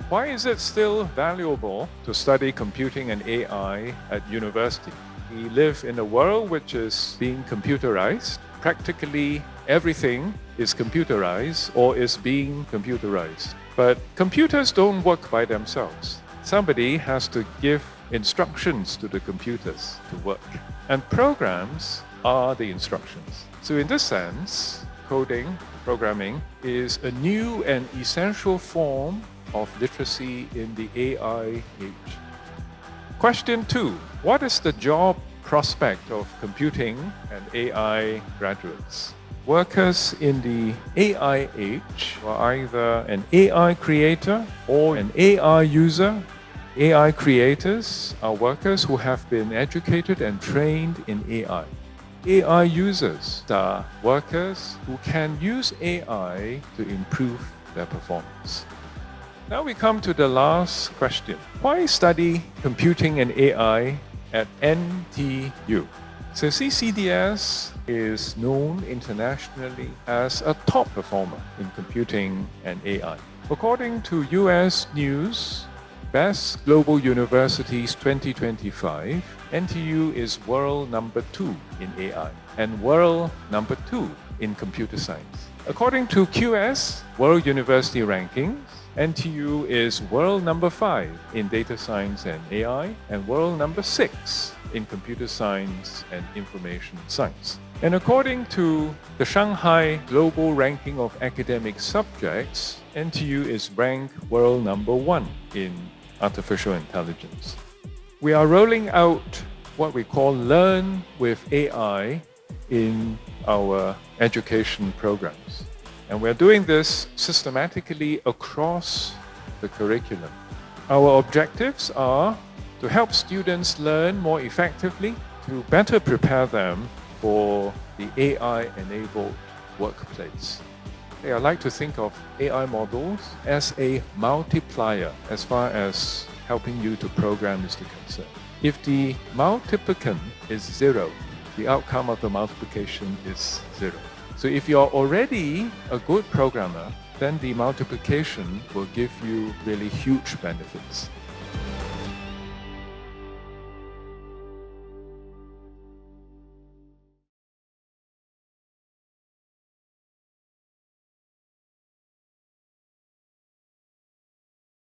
Why is it still valuable to study computing and AI at university? We live in a world which is being computerized. Practically everything is computerized or is being computerized. But computers don't work by themselves. Somebody has to give instructions to the computers to work. And programs are the instructions. So in this sense, coding, programming is a new and essential form of literacy in the AI age. Question 2. What is the job prospect of computing and AI graduates? Workers in the AI age are either an AI creator or an AI user. AI creators are workers who have been educated and trained in AI. AI users are workers who can use AI to improve their performance. Now we come to the last question. Why study computing and AI at NTU? So CCDS is known internationally as a top performer in computing and AI. According to US News Best Global Universities 2025, NTU is world number 2 in AI and world number 2 in computer science. According to QS World University Rankings, NTU is world number 5 in data science and AI and world number 6 in computer science and information science. And according to the Shanghai Global Ranking of Academic Subjects, NTU is ranked world number 1 in artificial intelligence. We are rolling out what we call Learn with AI in our education programs. And we're doing this systematically across the curriculum. Our objectives are to help students learn more effectively, to better prepare them for the AI-enabled workplace. I like to think of AI models as a multiplier as far as helping you to program is concerned. If the multiplicand is 0, the outcome of the multiplication is 0. So if you're already a good programmer, then the multiplication will give you really huge benefits.